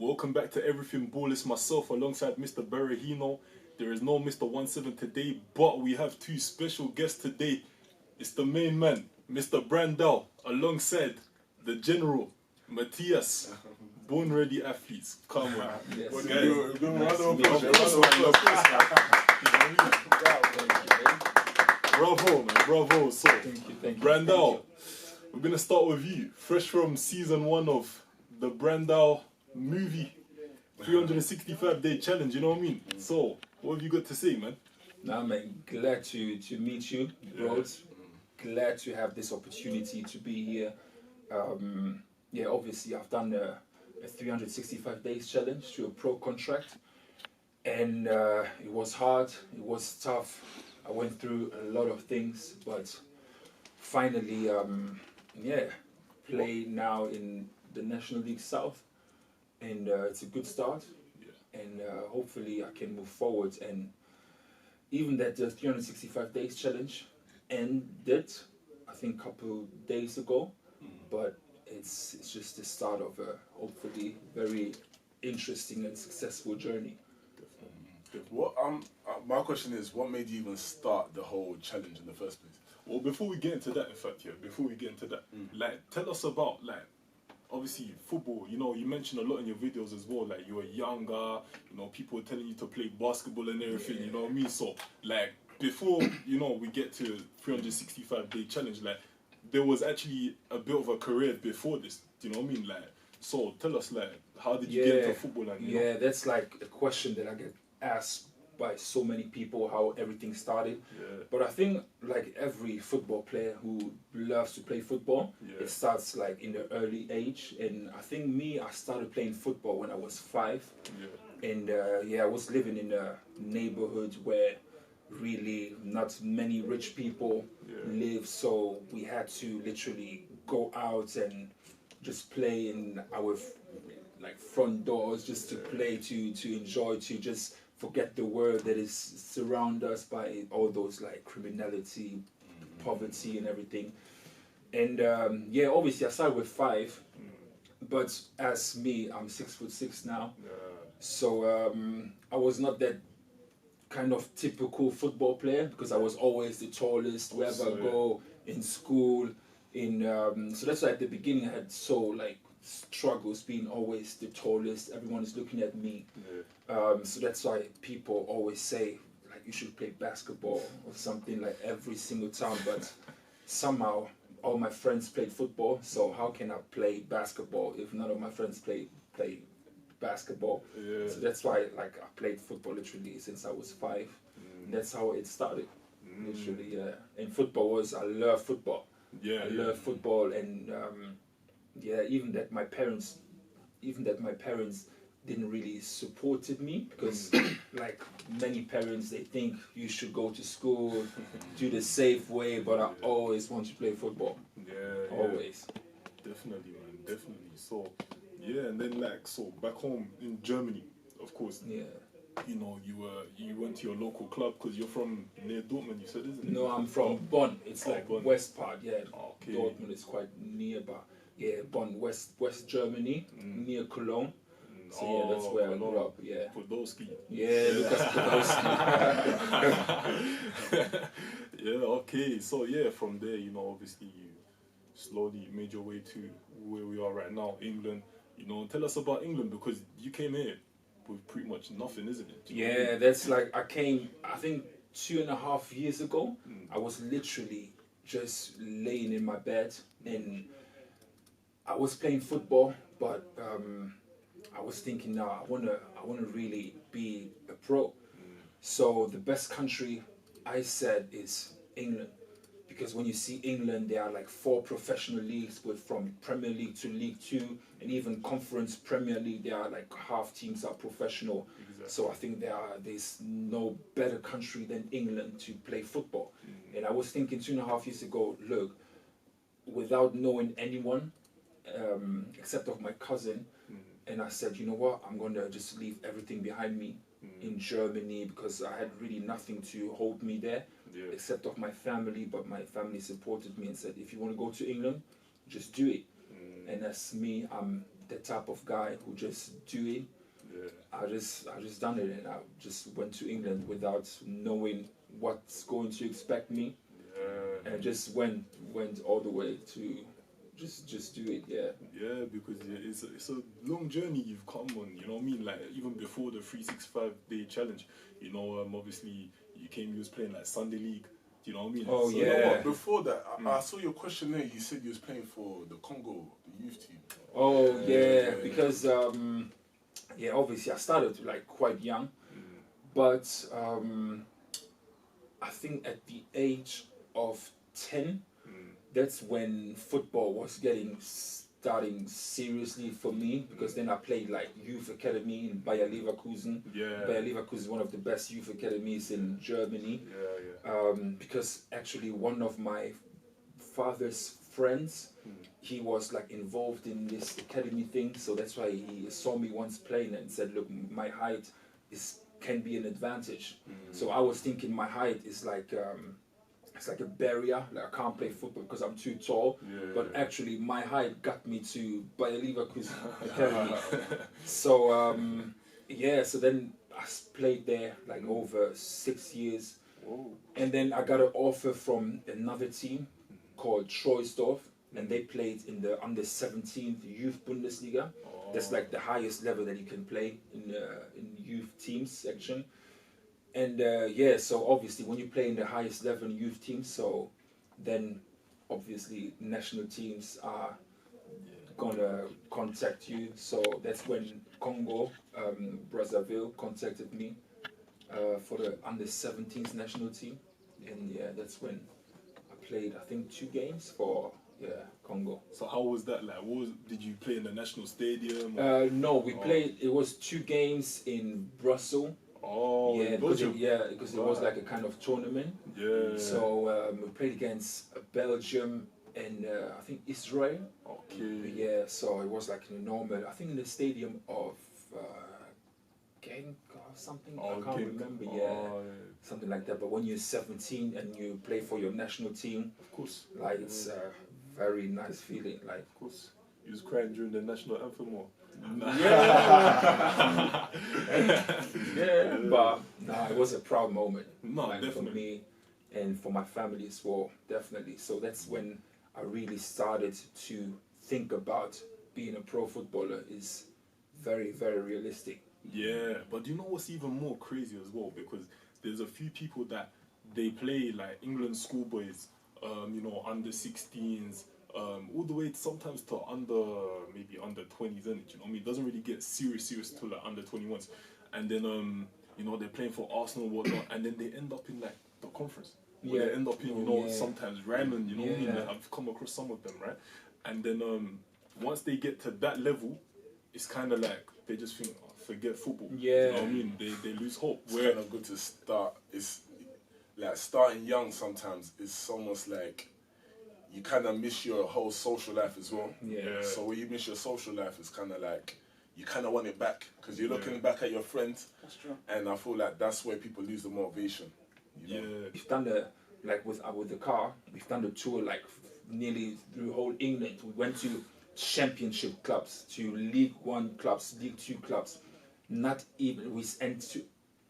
Welcome back to Everything Ball. It's myself alongside Mr. Berahino. There is no Mr. 17 today, but we have two special guests today. It's the main man, Mr. Brandao, alongside the General, Mathias. Born ready athletes. Come on. Yes. Well, bravo, man. Bravo. So, Thank you. Brandao, we're going to start with you. Fresh from season 1 of the Brandao movie, 365-day challenge, you know what I mean? So, what have you got to say, man? Nah, man, glad to meet you, bros. Glad to have this opportunity to be here. Yeah, obviously I've done a 365 days challenge to a pro contract, and it was hard, it was tough. I went through a lot of things, but finally, play now in the National League South, and it's a good start. And hopefully I can move forward. And even that the 365 days challenge ended, I think, a couple days ago, but it's just the start of a hopefully very interesting and successful journey. What my question is, what made you even start the whole challenge in the first place? Well, before we get into that, in fact, like, tell us about, like, obviously football. You know, you mentioned a lot in your videos as well, like you were younger, you know, people were telling you to play basketball and everything, you know what I mean? So, like, before, you know, we get to 365-day challenge, like, there was actually a bit of a career before this, do you know what I mean? Like, so tell us, like, how did you get into football? And, you know? That's like a question that I get asked by so many people, how everything started. But I think, like every football player who loves to play football, it starts like in the early age. And I think I started playing football when I was 5. And I was living in a neighborhood where really not many rich people live, so we had to literally go out and just play in our like front doors, just to play, to enjoy, to just forget the world that is surround us by all those like criminality, poverty and everything. And obviously I started with 5, but as me, I'm 6'6" now, so I was not that kind of typical football player, because I was always the tallest wherever I go in school. So that's why at the beginning I had struggles being always the tallest. Everyone is looking at me. So that's why people always say, like, you should play basketball or something, like, every single time. But somehow all my friends played football, so how can I play basketball if none of my friends play basketball? So that's why, like, I played football literally since I was 5. That's how it started, literally. And I love football. I love football, and even that my parents didn't really supported me, because like many parents, they think you should go to school, do the safe way, but I always want to play football. Always. Definitely, man, definitely. So, and then, like, so back home in Germany, of course, you know, you went to your local club, because you're from near Dortmund, you said, isn't it? No, I'm from Bonn. It's like Bonn. west part, Dortmund is quite nearby. Bonn, West Germany, near Cologne. So that's where I grew up. Podolski. Lucas Podolski. Okay. So from there, you know, obviously you slowly made your way to where we are right now, England. You know, tell us about England, because you came here with pretty much nothing, isn't it? That's like, I came, I think 2.5 years ago. I was literally just laying in my bed, and I was playing football, but I was thinking, now I wanna really be a pro. So the best country, I said, is England, because when you see England, there are like 4 professional leagues, from Premier League to League 2, and even Conference Premier League. There are like half teams are professional. So I think there's no better country than England to play football. And I was thinking 2.5 years ago, look, without knowing anyone, except of my cousin, and I said, you know what, I'm going to just leave everything behind me in Germany, because I had really nothing to hold me there, except of my family. But my family supported me and said, if you want to go to England, just do it. And as me, I'm the type of guy who just do it. Yeah. I just done it, and I just went to England without knowing what's going to expect me, and just went all the way to just do it. Yeah. Yeah, because it's a long journey you've come on. You know what I mean? Like even before the 365-day challenge, you know, obviously you was playing like Sunday League. Do you know what I mean? Oh, so, yeah. You know what? Before that, I saw your questionnaire. You said you was playing for the Congo, the youth team. Oh yeah, because yeah, obviously I started like quite young, but I think at the age of 10, that's when football was starting seriously for me, because then I played like youth academy in Bayer Leverkusen. Yeah. Bayer Leverkusen is one of the best youth academies in Germany. Because actually one of my father's friends, he was like involved in this academy thing, so that's why he saw me once playing and said, look, my height can be an advantage. So I was thinking my height is like it's like a barrier, like I can't play football because I'm too tall, but actually my height got me to Bayer Leverkusen academy. So yeah, so then I played there like over 6 years. Whoa. And then I got an offer from another team called Troisdorf, and they played in the under 17th youth Bundesliga. That's like the highest level that you can play in youth teams section. And yeah, so obviously when you play in the highest level in youth teams, so then obviously national teams are gonna contact you. So that's when Congo, Brazzaville contacted me for the under 17s national team. And yeah, that's when I played, I think, 2 games for Congo. So how was that like? Did you play in the national stadium? No, we played. It was 2 games in Brussels. Oh, yeah, in because Belgium? it was like a kind of tournament. Yeah. So we played against Belgium and I think Israel. Okay. Yeah, so it was like normal. I think in the stadium of Genk or something. I can't remember. Something like that. But when you're 17 and you play for your national team, Of course. like it's a very nice feeling. Like, Of course. You was crying during the national anthem or? yeah, yeah, but no, it was a proud moment. No, like, definitely. for me and for my family as well, definitely. So that's when I really started to think about being a pro footballer. Is very, very realistic. Yeah, but do you know what's even more crazy as well? Because there's a few people that they play like England schoolboys, you know, under 16s, all the way sometimes to maybe under 20s, isn't it? You know what I mean? It doesn't really get serious till like under 21s. And then, you know, they're playing for Arsenal and whatnot, and then they end up in like the conference. Or they end up in, you know, sometimes Ryman, you know what I mean? Like, I've come across some of them, right? And then once they get to that level, it's kind of like they just think, oh, forget football. Yeah. You know what I mean? They lose hope. It's kind of good to start. It's like starting young sometimes. It's almost like you kind of miss your whole social life as well. Yeah. So when you miss your social life, it's kind of like you kind of want it back because you're looking back at your friends. That's true. And I feel like that's where people lose the motivation. You know? Yeah. We've done the like with the car. We've done the tour like nearly through whole England. We went to championship clubs, to League 1 clubs, League 2 clubs. Not even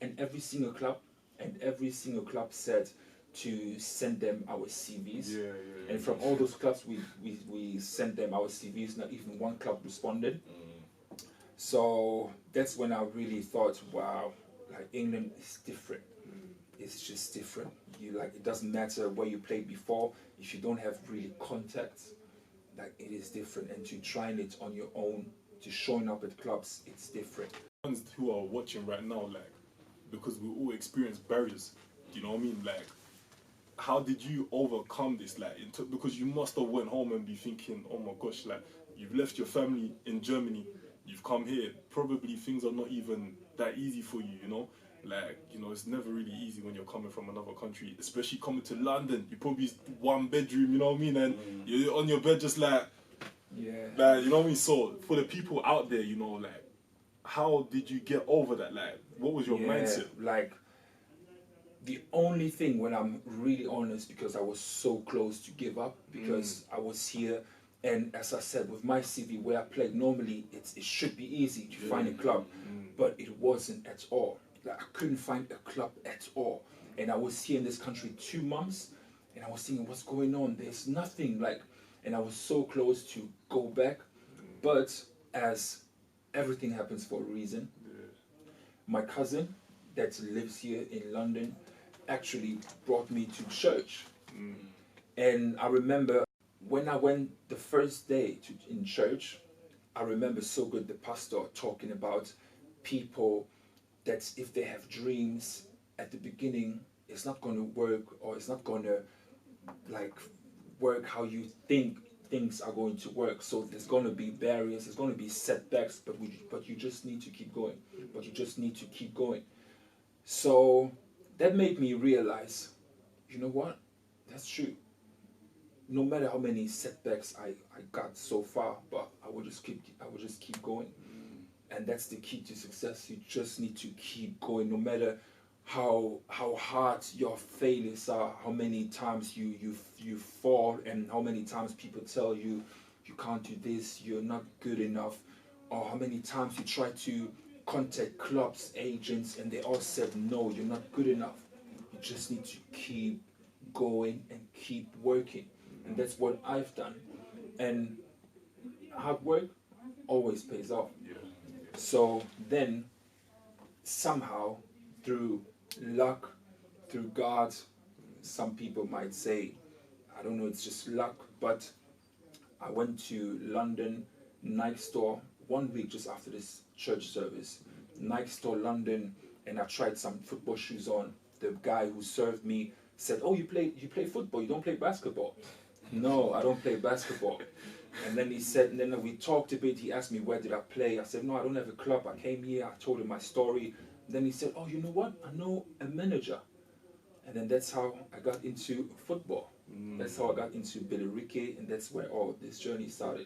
and every single club said to send them our CVs. And from all those clubs, we sent them our CVs. Not even one club responded. So that's when I really thought, wow, like England is different. It's just different. It doesn't matter where you played before. If you don't have really contacts, like it is different. And to trying it on your own, to showing up at clubs, it's different. Ones who are watching right now, like, because we all experience barriers, you know what I mean? Like, how did you overcome this? Like, because you must have went home and be thinking, oh my gosh, like, you've left your family in Germany, you've come here, probably things are not even that easy for you, you know? Like, you know, it's never really easy when you're coming from another country, especially coming to London. You probably 1 bedroom, you know what I mean? And you're on your bed just like, you know what I mean? So, for the people out there, you know, like, how did you get over that? Like, what was your mindset? Like, the only thing, when I'm really honest, because I was so close to give up, because I was here And as I said, with my CV where I played, normally it should be easy to find a club, but it wasn't at all. Like, I couldn't find a club at all. And I was here in this country 2 months, and I was thinking, what's going on? There's nothing, like, and I was so close to go back, but as everything happens for a reason, my cousin that lives here in London actually brought me to church. And I remember when I went the first day in church, I remember so good the pastor talking about people that if they have dreams at the beginning, it's not going to work, or it's not going to like work how you think things are going to work. So there's going to be barriers, there's going to be setbacks, but you just need to keep going. But you just need to keep going. So that made me realize, you know what? That's true. No matter how many setbacks I got so far, but I will just keep going. And that's the key to success. You just need to keep going, no matter how hard your failures are, how many times you fall, and how many times people tell you you can't do this, you're not good enough, or how many times you try to contact clubs, agents, and they all said no, you're not good enough. You just need to keep going and keep working. And that's what I've done. And hard work always pays off. So then somehow, through luck, through God, some people might say, I don't know, it's just luck, but I went to London Nike store 1 week just after this church service. Nike store London, and I tried some football shoes on. The guy who served me said, oh, you play football, you don't play basketball. No, I don't play basketball. And then he said, and then we talked a bit. He asked me, where did I play? I said, no, I don't have a club. I came here, I told him my story. And then he said, oh, you know what? I know a manager. And then that's how I got into football. That's how I got into Billericay, and that's where all this journey started.